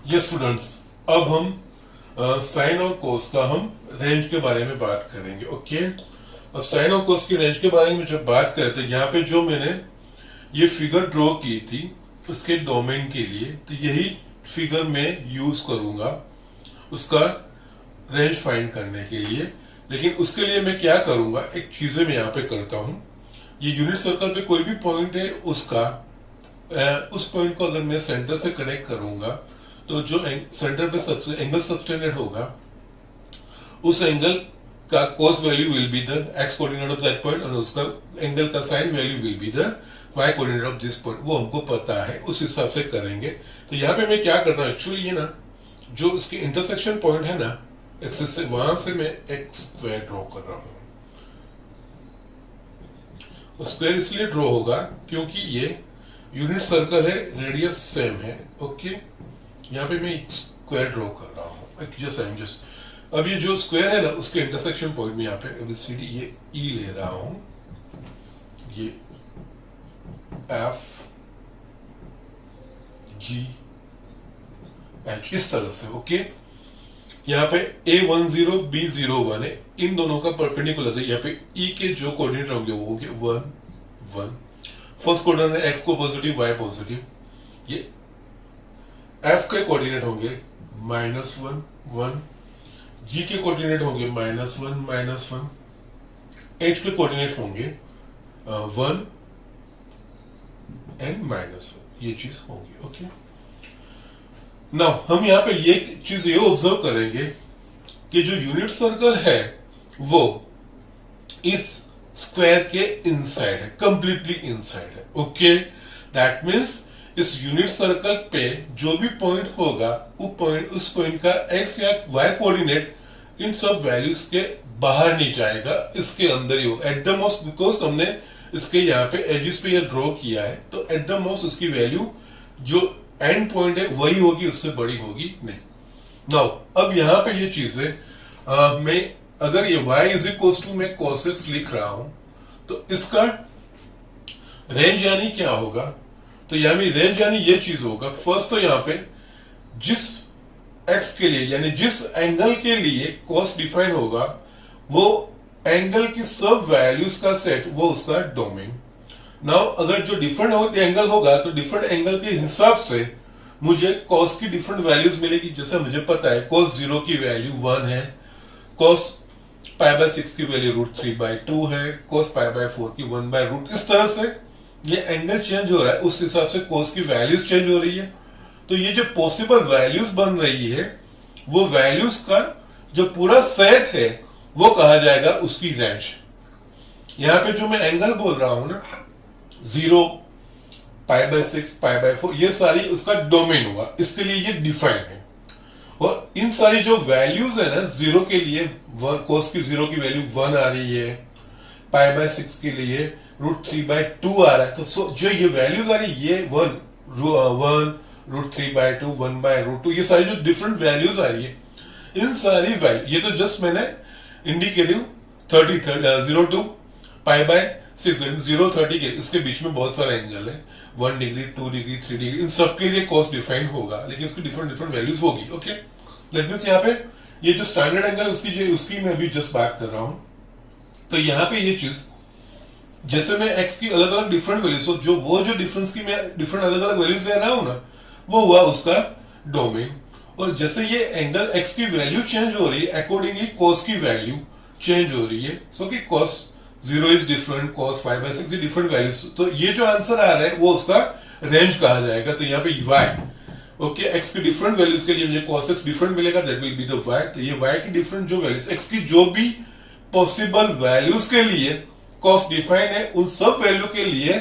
ये स्टूडेंट्स, अब हम साइन और कोस का हम रेंज के बारे में बात करेंगे, ओके। अब साइन और कोस की रेंज के बारे में जब बात करते हैं, यहाँ पे जो मैंने ये फिगर ड्रॉ की थी उसके डोमेन के लिए, तो यही फिगर मैं यूज करूंगा उसका रेंज फाइंड करने के लिए। लेकिन उसके लिए मैं क्या करूंगा, एक चीजें मैं यहाँ पे करता हूं। ये यूनिट सर्कल पे कोई भी पॉइंट है उसका उस पॉइंट को अगर मैं सेंटर से कनेक्ट करूंगा तो जो सेंटर पे सबसे एंगल सब्टेंडेड होगा उस एंगल का cos value will be the X coordinate of that point, और उसका एंगल का sine value will be the Y coordinate of this point, वो हमको पता है, उस हिसाब से करेंगे। तो यहाँ पे मैं क्या कर रहा हूँ, एक्चुअली ये ना जो इसके इंटरसेक्शन पॉइंट है ना एक्सिस से, वहां से मैं एक स्क्वायर ड्रॉ कर रहा हूं। स्क्वायर इसलिए ड्रॉ होगा क्योंकि ये यूनिट सर्कल है, रेडियस सेम है, ओके। यहाँ पे मैं एक स्क्वायर ड्रॉ कर रहा हूँ, जस्ट अब ये जो स्क्वायर है ना उसके इंटरसेक्शन पॉइंट में यहाँ पे एबीसीडी ये ई ले रहा हूं, ये एफ जी एच इस तरह से, ओके। यहाँ पे A10 B01 है, इन दोनों का परपेंडिकुलर है। यहाँ पे E के जो कोऑर्डिनेट होंगे वो होंगे 1 1, फर्स्ट कोऑर्डिनेट है x को पॉजिटिव y पॉजिटिव, ये F के कोऑर्डिनेट होंगे -1 1, G के कोऑर्डिनेट होंगे -1 -1, H के कोऑर्डिनेट होंगे 1 एंड -1, ये चीज होगी। ओके, नाउ हम यहाँ पे ये चीज ये ऑब्जर्व करेंगे कि जो यूनिट सर्कल है वो इस स्क्वायर के इनसाइड है, कंप्लीटली इनसाइड है। ओके, दैट मीन्स इस यूनिट सर्कल पे जो भी पॉइंट होगा उस पॉइंट का एक्स या वाई कोऑर्डिनेट इन सब वैल्यूज के बाहर नहीं जाएगा, इसके अंदर ही होगा एट द मोस्ट, बिकॉज हमने इसके यहाँ पे एजिस पे ये ड्रॉ किया है, तो एट द मोस्ट उसकी वैल्यू जो एंड पॉइंट है वही होगी, उससे बड़ी होगी नहीं। नाउ अब यहाँ पे ये चीजें मैं अगर ये y इज इक्वल टू मैं cos x लिख रहा हूं तो इसका रेंज यानी क्या होगा, तो यानी रेंज यानी ये चीज होगा। फर्स्ट तो यहाँ पे जिस x के लिए यानी जिस एंगल के लिए cos डिफाइन होगा वो एंगल की सब वैल्यूज का सेट, वो उसका डोमेन। नाउ अगर जो डिफरेंट एंगल होगा तो डिफरेंट एंगल के हिसाब से मुझे cos की डिफरेंट वैल्यूज मिलेगी। जैसे मुझे पता है cos 0 की वैल्यू 1 है, cos π/6 की वैल्यू √3/2 है, cos π/4 की 1/√। इस तरह से ये एंगल चेंज हो रहा है, उस हिसाब से cos की वैल्यूज चेंज हो रही है। तो ये जो पॉसिबल वैल्यूज बन रही है वो वैल्यूज का जो पूरा सेट है वो कहा जाएगा उसकी रेंज। यहां पे जो मैं एंगल बोल रहा हूं ना 0, π/6, π/4, ये सारी उसका डोमेन हुआ, इसके लिए ये डिफाइन है। और इन सारी जो वैल्यूज है ना 0 के लिए cos की 0 की वैल्यू 1 आ रही है, π/6 के लिए √3/2 आ रहा है, तो जो ये वैल्यूज आ रही है ये 1 √3/2, 1/√2, ये सारी जो डिफरेंट वैल्यूज आ रही है, इन सारी वैल्यू, ये तो जस्ट मैंने इंडिकेटिव 0 to π/6 0-30 के इसके बीच में बहुत सारे एंगल है, 1 डिग्री, 2 डिग्री, 3 डिग्री, इन सबके लिए cos डिफाइन होगा, लेकिन उसकी डिफरेंट वैल्यूज होगी। ओके, दैट मींस यहाँ पे ये जो स्टैंडर्ड एंगल उसकी मैं अभी जस्ट बात कर रहा हूं। तो यहाँ पे ये चीज जैसे मैं x की अलग अलग डिफरेंट वैल्यूज, वो जो डिफरेंस की मैं डिफरेंट अलग अलग वैल्यूज ले रहा हूं ना, वो हुआ उसका डोमेन। और जैसे ये एंगल x की वैल्यू चेंज हो रही है अकॉर्डिंगली cos की वैल्यू चेंज हो रही है। सो कि cos 0 is different, cos π/6 is different values. तो ये जो आंसर आ रहा है वो उसका रेंज कहा जाएगा। तो यहाँ पे y, ओके, x की डिफरेंट वैल्यूज के लिए मुझे cos x डिफरेंट मिलेगा, that will be the y। तो ये y की डिफरेंट जो वैल्यूज, x की जो भी पॉसिबल वैल्यूज के लिए cos डिफाइन है, उन सब वैल्यू के लिए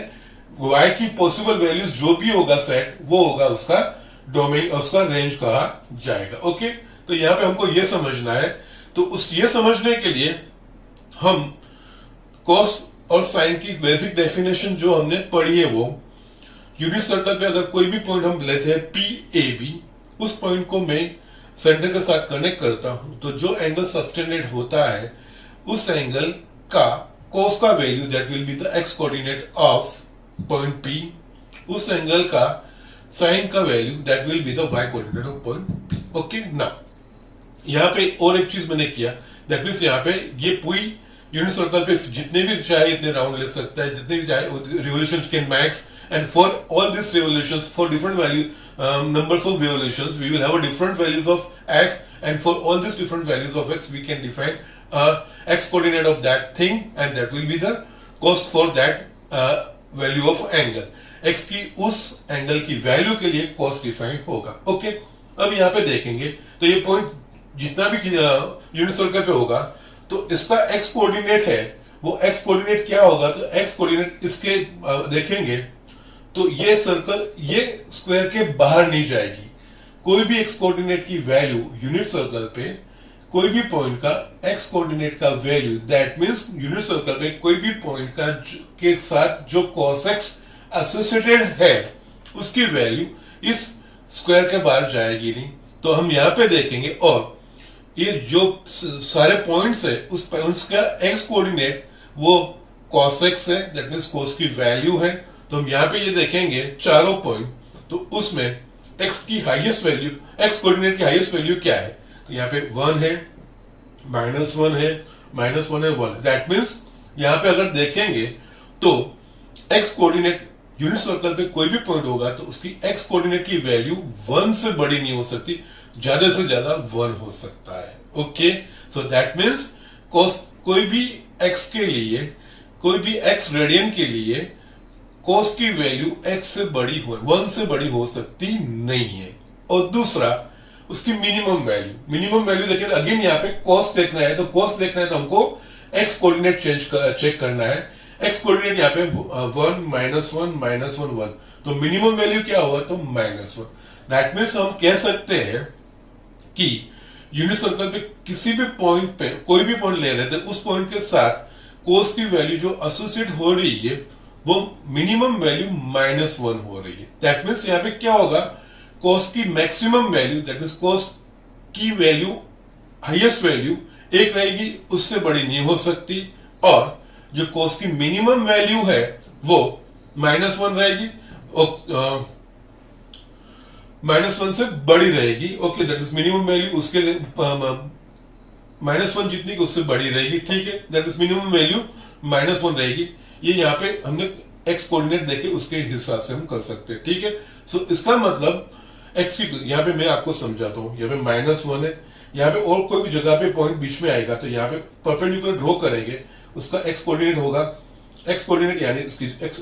y की पॉसिबल वैल्यूज जो भी होगा सेट, वो होगा उसका डोमेन, उसका रेंज कहा जाएगा। ओके, तो यहाँ पे हमको ये समझना है। तो उस ये समझने के लिए हम cos और sin की बेसिक डेफिनेशन जो हमने पढ़ी है, वो यूनिट सर्कल पे अगर कोई भी पॉइंट हम लेते हैं PAB, उस पॉइंट को मैं सेंटर के साथ कनेक्ट करता हूं, तो जो एंगल सबटेंडेड होता है उस एंगल का cos का value that will be the x coordinate of point P, उस एंगल का sin का value that will be the y coordinate of point P। Okay, now यहाँ पे और एक चीज मैंने किया, दैट मींस यहाँ पे ये पूरी यूनिट सर्कल पे जितने भी चाहे इतने राउंड ले सकता है, जितने भी चाहे revolution can max, and for all this revolutions for different value numbers of revolutions we will have a different values of x, and for all these different values of x we can define x coordinate of that thing, and that will be the cos for that value of angle। x की उस एंगल की वैल्यू के लिए cos डिफाइन होगा। ओके, अब यहाँ पे देखेंगे तो ये पॉइंट जितना भी यूनिट सर्कल पे होगा तो इसका x कोऑर्डिनेट है, वो x कोऑर्डिनेट क्या होगा, तो x कोऑर्डिनेट इसके देखेंगे तो ये सर्कल ये स्क्वायर के बाहर नहीं जाएगी। कोई भी x कोऑर्डिनेट की वैल्यू यूनिट सर्कल पे कोई भी पॉइंट का x कोऑर्डिनेट का value, that means unit circle पे कोई भी पॉइंट का के साथ जो cos x एसोसिएटेड है उसकी वैल्यू इस स्क्वायर के बाहर जाएगी नहीं। तो हम यहाँ पे देखेंगे और ये जो सारे पॉइंट्स है उस पॉइंट्स का x कोऑर्डिनेट वो cos x है, दैट मींस cos की वैल्यू है। तो हम यहाँ पे ये देखेंगे चारों पॉइंट, तो उसमें x की हाईएस्ट वैल्यू, x कोऑर्डिनेट की हाईएस्ट वैल्यू क्या है, तो यहाँ पे 1 है, -1 है, -1 है, 1। दैट मींस यहाँ पे अगर देखेंगे तो x कोऑर्डिनेट यूनिट सर्कल पे कोई भी पॉइंट होगा तो उसकी x कोऑर्डिनेट की वैल्यू 1 से बड़ी नहीं हो सकती, ज्यादा से ज्यादा 1 हो सकता है। ओके, सो दैट मींस कोई भी x के लिए कोई भी x रेडियन के लिए cos की वैल्यू x से बड़ी हो 1 से बड़ी हो सकती नहीं है। और दूसरा उसकी मिनिमम वैल्यू देखिए, अगेन यहाँ पे cos देखना है, तो cos देखना है तो हमको x कोऑर्डिनेट चेक करना है। x कोऑर्डिनेट यहाँ पे 1 -1 1, तो मिनिमम वैल्यू क्या हुआ, तो -1। दैट मीन्स हम कह सकते हैं कि यूनिट सर्कल पे किसी भी पॉइंट पे कोई भी पॉइंट ले रहे थे, उस पॉइंट के साथ कोस की वैल्यू जो एसोसिएट हो रही है वो मिनिमम वैल्यू -1 हो रही है। दैट मीन्स यहाँ पे क्या होगा, कोस की मैक्सिमम वैल्यू, दैट मीन्स कोस की वैल्यू हाईएस्ट वैल्यू एक रहेगी, उससे बड़ी नहीं हो सकती, और जो कोस की मिनिमम वैल्यू है वो -1 रहेगी और -1 से बड़ी रहेगी। Okay, that is minimum value उसके लिए -1 जितनी की उससे बड़ी रहेगी, ठीक है। दैट इज मिनिमम वैल्यू -1 रहेगी। ये यहाँ पे हमने एक्स कोऑर्डिनेट देखे उसके हिसाब से हम कर सकते हैं, ठीक है। सो इसका मतलब एक्स की, यहाँ पे मैं आपको समझाता हूं, यहाँ पे -1 है, यहाँ पे और कोई भी जगह पे पॉइंट बीच में आएगा तो यहाँ पे परपेंडिकुलर ड्रॉ करेंगे, उसका एक्स कोऑर्डिनेट होगा, एक्स कोऑर्डिनेट यानी इसकी एक्स,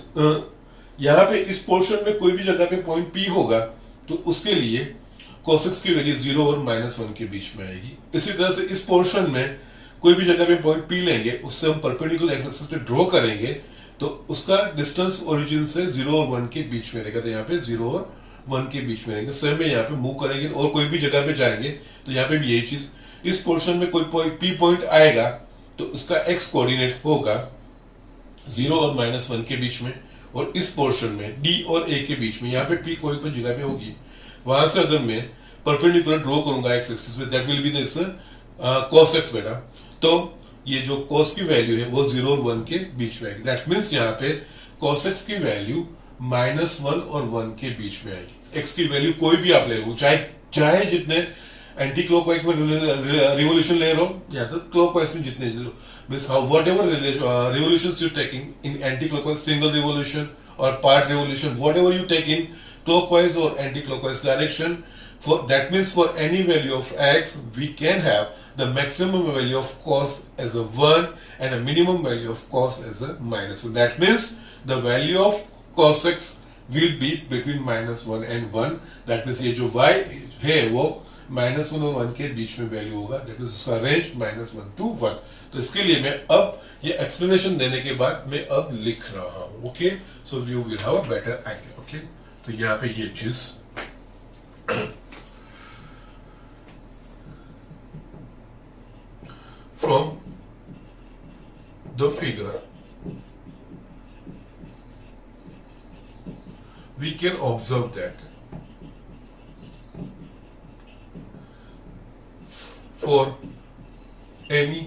यहाँ पे इस पोर्शन में कोई भी जगह पे पॉइंट पी होगा तो उसके लिए cos x की वैल्यू 0 और -1 के बीच में आएगी। इसी तरह से इस पोर्शन में कोई भी जगह पे पॉइंट पी लेंगे, उससे हम परपेंडिकुलर एक्स एक्सिस पे ड्रॉ करेंगे तो उसका डिस्टेंस ओरिजिन से 0 और 1 के बीच में रहेगा, तो यहाँ पे 0 और 1 के बीच में रहेंगे। सेम में यहाँ पे मूव करेंगे और कोई भी जगह पे जाएंगे तो यहाँ पे भी यही चीज, इस पोर्शन में कोई पी पॉइंट आएगा तो उसका एक्स कोऑर्डिनेट होगा 0 और -1 के बीच में, और इस पोर्शन में डी और ए के बीच में यहाँ पे पी कोई पर जगह पे होगी, वहां से अगर मैं परपेंडिकुलर ड्रॉ करूंगा एक्स एक्सिस पे, that will B this cos x बेटा, तो ये जो cos की वैल्यू है वो 0 और 1 के बीच में आएगी। दैट मीन्स यहाँ पे cos x की वैल्यू -1 और 1 के बीच में आएगी। x की वैल्यू कोई भी आप ले लो, चाहे जितने एंटी क्लॉकवाइज में रिवोल्यूशन ले रहे हो या तो क्लॉकवाइज में जितने ले लो, means whatever revolutions you taking in anti clockwise, single revolution और part revolution, whatever you take in clockwise or anti-clockwise direction, for that means for any value of x we can have the maximum value of cos as a 1 and a minimum value of cos as a -1. That means the value of cos x will be between -1 and 1. That means ये जो y है वो -1 और 1 के बीच में वैल्यू होगा, that means उसका रेंज -1 to 1। तो इसके लिए मैं अब ये एक्सप्लेनेशन देने के बाद मैं अब लिख रहा हूं, okay, so you will have a better idea, okay. तो यहां पे ये चीज from the figure we can observe that for any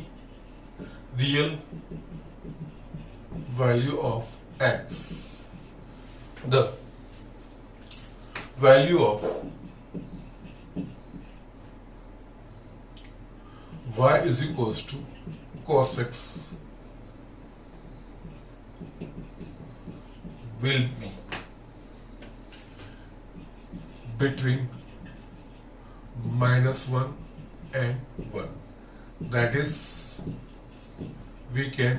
real value of x, the value of y is equals to cos x will be between -1 and 1. That is, we can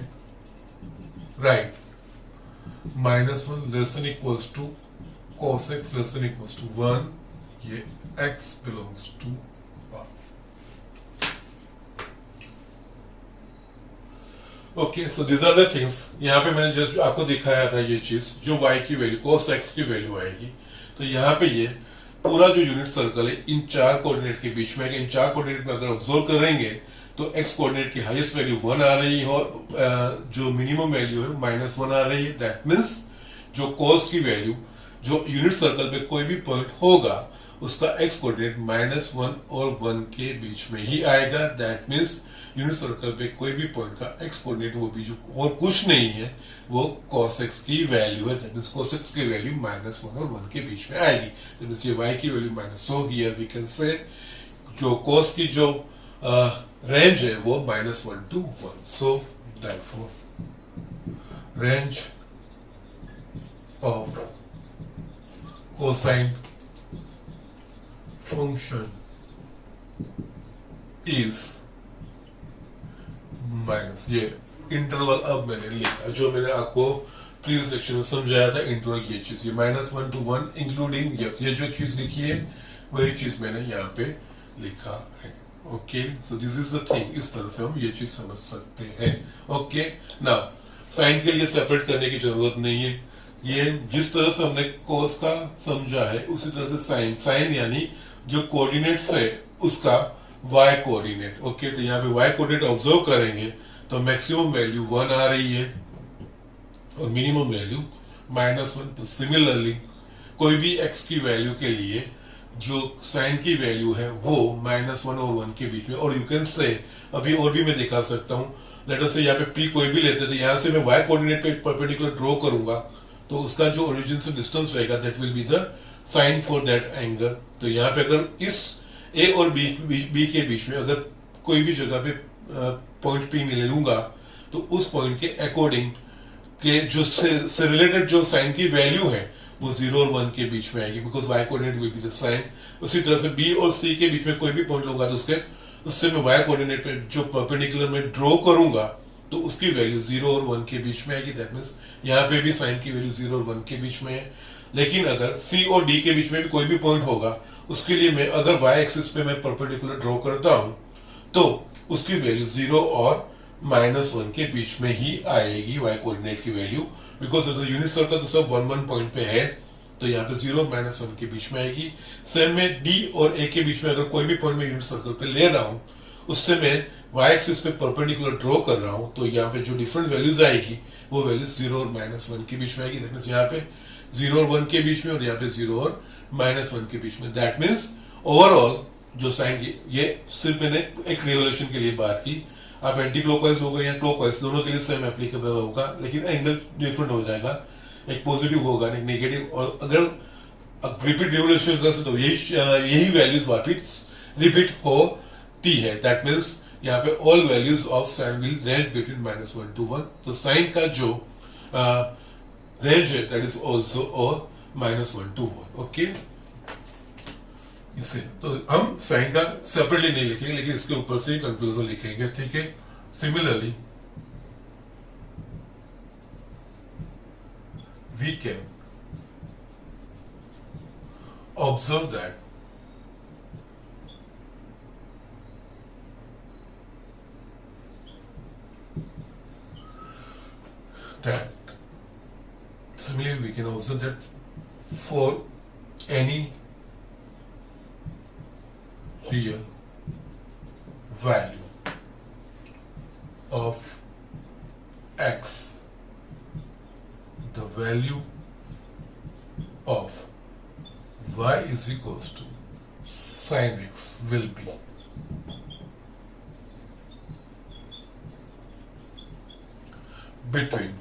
write -1 less than equals to cos x less than equals to 1, ये x belongs to 1. Okay, so these are the things। यहाँ पे मैंने जस्ट आपको दिखाया था ये चीज, जो y की वैल्यू cos x की वैल्यू आएगी, तो यहाँ पे ये पूरा जो यूनिट सर्कल है इन चार कोऑर्डिनेट के बीच में, इन चार कोऑर्डिनेट में अगर ऑब्जर्व करेंगे तो x कोऑर्डिनेट की हाईएस्ट वैल्यू 1 आ रही है और जो मिनिमम वैल्यू है -1 आ रही है। दैट मीन्स जो cos की वैल्यू जो यूनिट सर्कल पे कोई भी पॉइंट होगा उसका x कोऑर्डिनेट -1 और 1 के बीच में ही आएगा। दैट मीन्स यूनिट सर्कल पे कोई भी पॉइंट का x कोऑर्डिनेट वो भी जो और कुछ नहीं है वो cos x की वैल्यू है। दैट मीन्स cos x की वैल्यू -1 और 1 के बीच में आएगी। दैट मीन्स ये y की value so here we can say जो cos की जो रेंज है वो -1 to 1। So therefore range of cosine function is minus, ये इंटरवल अब मैंने लिखा, जो मैंने आपको प्रीवियस लेक्चर में समझाया था इंटरवल, ये चीज, ये -1 to 1 इंक्लूडिंग यस, ये जो चीज लिखी है वही चीज मैंने यहाँ पे लिखा है। Okay, so this is the thing, इस तरह से हम ये चीज समझ सकते हैं। ओके, नाउ साइन के लिए सेपरेट करने की जरूरत नहीं है, ये जिस तरह से हमने कोस का समझा है उसी तरह से साइन, साइन यानी जो कोऑर्डिनेट्स है उसका y कोऑर्डिनेट। ओके, तो यहाँ पे y कोऑर्डिनेट ऑब्जर्व करेंगे तो मैक्सिमम वैल्यू 1 आ रही है और मिनिमम वैल्यू -1। तो सिमिलरली कोई भी x की वैल्यू के लिए जो साइन की वैल्यू है वो -1 और 1 के बीच में, और यू कैन से, अभी और भी मैं दिखा सकता हूँ, लेट अस से यहाँ पे p कोई भी लेते थे, यहाँ से मैं y कोऑर्डिनेट पे परपेंडिकुलर ड्रॉ करूंगा तो उसका जो ओरिजिन से डिस्टेंस रहेगा that will be the sine for that angle. तो यहाँ पे अगर इस a और b के बीच में अगर कोई भी जगह पे पॉइंट p ले लूंगा तो उस पॉइंट के अकॉर्डिंग के जो से रिलेटेड जो साइन की वैल्यू है वो 0 और 1 के बीच में आएगी, because y coordinate will be the sine. उसी तरह से b और c के बीच में कोई भी पॉइंट लूंगा तो उससे मैं y कोऑर्डिनेट पे जो परपेंडिकुलर में ड्रॉ करूंगा तो उसकी वैल्यू 0 और 1 के बीच में आएगी। दैट मींस यहाँ पे भी साइन की वैल्यू 0 और 1 के बीच में है। लेकिन अगर c और d के बीच में भी कोई भी पॉइंट होगा, उसके लिए मैं अगर y एक्सिस पे मैं परपेंडिकुलर ड्रॉ करता हूं तो उसकी वैल्यू 0 और -1 के बीच में ही आएगी, y कोऑर्डिनेट की value, because as a unit circle तो सब 1 पॉइंट पे है, तो यहाँ पे 0 और -1 के बीच में आएगी। सेम में d और a के बीच में अगर कोई भी पॉइंट मैं यूनिट सर्कल पे ले रहा हूं, उससे मैं y एक्सिस पे परपेंडिकुलर ड्रॉ कर रहा हूं, तो यहाँ पे जो डिफरेंट वैल्यूज आएगी वो वैल्यू 0 और -1 के बीच में आएगी। दैट मींस यहाँ पे 0 और 1 के बीच में और यहाँ पे 0 और -1 के बीच में। दैट मींस ओवरऑल जो साइन की, ये सिर्फ मैंने एक रिवोल्यूशन के लिए बात की, आप एंटी क्लॉकवाइज हो गए या क्लॉकवाइज, दोनों के लिए सेम एप्लीकेबल होगा, लेकिन एंगल डिफरेंट हो जाएगा, एक पॉजिटिव होगा एक नेगेटिव। और अगर रिपीट रिवोल्यूशन से तो यही वैल्यूज वापिस रिपीट होती है। दैट मींस यहाँ पे all values of sine will range between -1 to 1। तो साइन का जो रेंज है that is also -1 to 1। Okay, इसे तो हम साइन का सेपरेटली नहीं लिखेंगे, लेकिन इसके ऊपर से कंक्लूजन लिखेंगे। ठीक है, similarly we can observe that similarly we can observe that for any real value of x, the value of y is equals to sin x will be between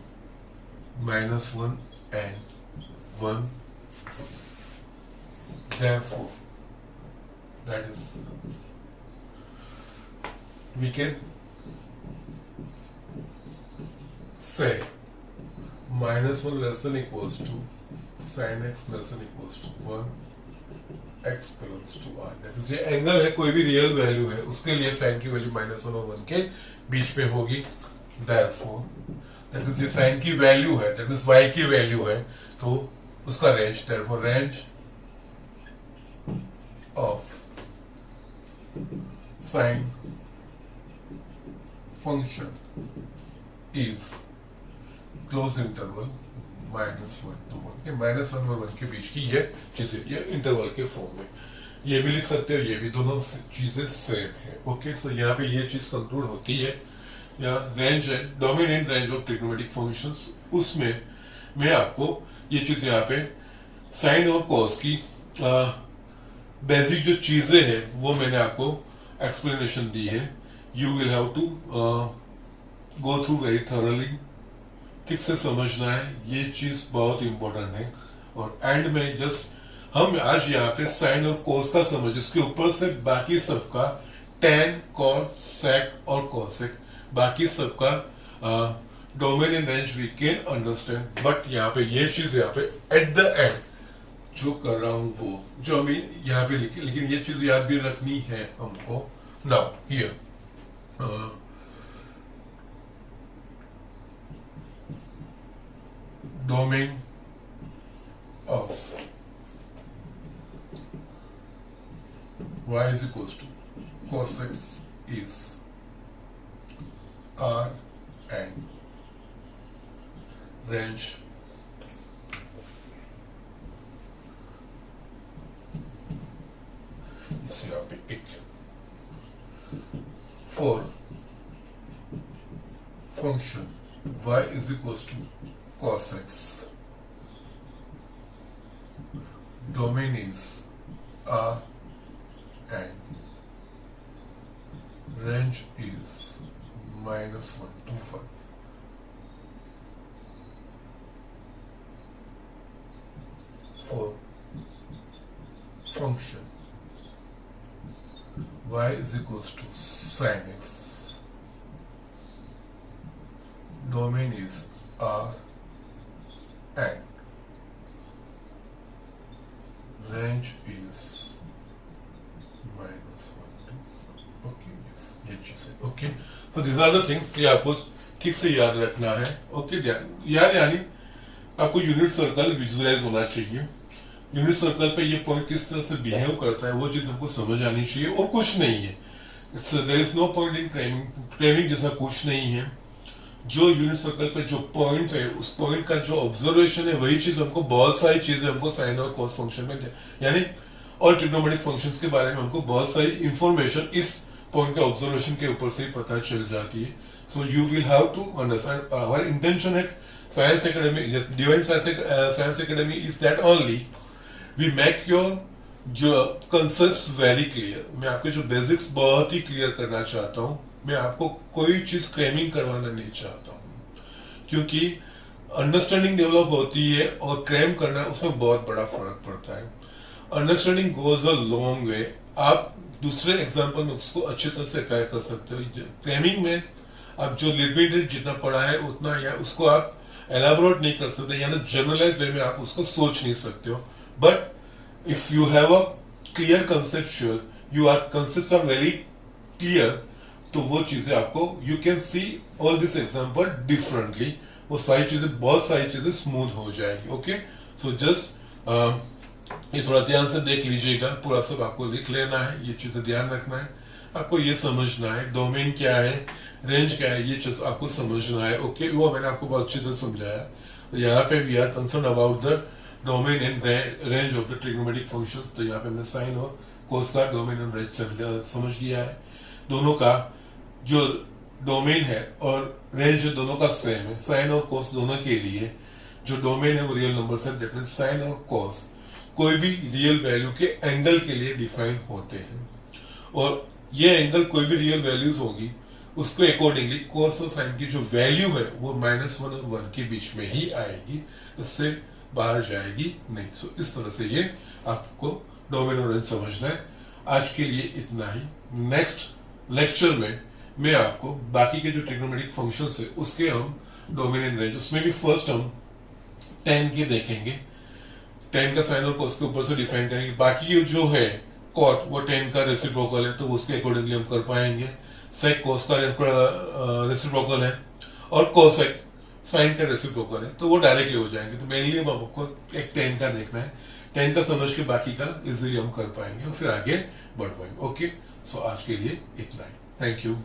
-1 and 1. Therefore, that is, we can say -1 less than equals to sin x less than equals to 1, x belongs to r। That is, ये एंगल है, कोई भी रियल वैल्यू है उसके लिए साइन की वैल्यू -1 और 1 के बीच में होगी। Therefore, that is, ये साइन की वैल्यू है, that is y की वैल्यू है, तो उसका range, therefore range of sine function is close interval -1 to 1। ये -1 और 1 के बीच की ये चीजें, ये इंटरवल के फॉर्म में ये भी लिख सकते हो, ये भी, दोनों चीजें सेम है। ओके, सो यहाँ पे ये चीज कंक्लूड होती है। या रेंज है, dominant range of trigonometric functions, उसमें मैं आपको ये चीज यहाँ पे साइन और कॉस की बेसिक जो चीजें हैं वो मैंने आपको एक्सप्लेनेशन दी है। You will have to go through very thoroughly, ठीक से समझना है, ये चीज बहुत इंपॉर्टेंट है। और एंड में जस्ट हम आज यहाँ पे साइन और कॉस का समझ, उसके ऊपर से बाकी सबका टेन, कॉस, सेक और कॉसेक, बाकी सबका domain and range we can understand. But यहाँ पे ये चीज यहाँ पे एट द एंड जो कर रहा हूं वो जो हमें यहाँ पे लिखी, लेकिन ये चीज याद भी रखनी है हमको। Now here domain of y is equals to cos x is R and range इसे यहाँ पे एक for function y is equals to cos x, domain is R and range is -1 to 1. For function y is equals to sin x, domain is R and range is -1 to 1. Okay, yes, ये चीज है. Okay, so these are the things ये आपको ठीक से याद रखना है. Okay, याद यानी आपको यूनिट सर्कल विजुअलाइज होना चाहिए. यूनिट सर्कल पे ये पॉइंट किस तरह से बिहेव करता है वो चीज हमको समझ आनी चाहिए और कुछ नहीं है. There is no point in cramming जैसा कुछ नहीं है. जो यूनिट सर्कल पे जो पॉइंट है उस पॉइंट का जो ऑब्जर्वेशन है वही चीज हमको बहुत सारी चीजें हमको साइन और कॉस फंक्शन में यानी और ट्रिग्नोमेट्रिक फंक्शंस के बारे में हमको बहुत सारी इंफॉर्मेशन इस पॉइंट के ऑब्जर्वेशन के ऊपर से ही पता चल जाती है. So you will have to understand our intention at science academy divine science academy is that only we make your जो कंसेप्ट्स वेरी क्लियर. मैं आपके जो बेसिक्स बहुत ही क्लियर करना चाहता हूँ. मैं आपको कोई चीज क्रेमिंग करवाना नहीं चाहता हूँ क्योंकि अंडरस्टैंडिंग डेवलप होती है और क्रेम करना उसमें बहुत बड़ा फर्क पड़ता है. Understanding goes a long way. आप दूसरे एग्जाम्पल में उसको अच्छी तरह से अप्लाई कर सकते हो. क्रेमिंग में आप जो लिमिटेड जितना पढ़ा है उतना या उसको आप एलाबोरेट नहीं कर सकते यानी जनरलाइज वे में आप उसको सोच नहीं सकते हो. But if you have a clear conceptual you are concepts are very clear तो वो चीजें आपको you can see all this example differently. वो सारी चीजें बहुत सारी चीजें स्मूथ हो जाएगी. ओके, सो जस्ट ये थोड़ा ध्यान से देख लीजिएगा. पूरा सब आपको लिख लेना है. ये चीजें ध्यान रखना है. आपको ये समझना है डोमेन क्या है रेंज क्या है ये चीज आपको समझना है. ओके, वो मैंने आपको बहुत अच्छी तरह समझाया. यहाँ पे we are concern about the domain and range of the trigonometric functions. तो यहाँ पे हमने साइन और कोस का डोमेन एंड रेंज समझ लिया है. दोनों का जो डोमेन है और रेंज दोनों का सेम है. साइन और कोस दोनों के लिए जो डोमेन है वो रियल नंबर है. दैट मींस साइन और कोस कोई भी रियल वैल्यू के एंगल के लिए डिफाइन होते हैं और ये एंगल कोई भी रियल वैल्यूज होगी उसको अकॉर्डिंगली कोस और साइन की जो वैल्यू है वो -1 और 1 के बीच में ही आएगी. इससे बाहर जाएगी नहीं. सो इस तरह से ये आपको डोमेन और रेंज समझना है. आज के लिए इतना ही. नेक्स्ट लेक्चर में मैं आपको बाकी के जो ट्रिग्नोमेट्रिक फंक्शंस है उसके हम डोमेन एंड रेंज उसमें भी फर्स्ट हम tan के देखेंगे. tan का साइन और कोस के ऊपर से डिफाइन करेंगे. बाकी जो है कॉट वो tan का रेसिप्रोकल है तो उसके अकॉर्डिंगली हम कर पाएंगे. सेक कोस का रेसिप्रोकल है और कोसेक साइन का रेसिप्रोकल है तो वो डायरेक्टली हो जाएंगे. तो मेनली हम आपको एक tan का देखना है. tan का समझ के बाकी का इजीली हम कर पाएंगे और फिर आगे बढ़ पाएंगे. ओके, सो आज के लिए इतना ही. Thank you.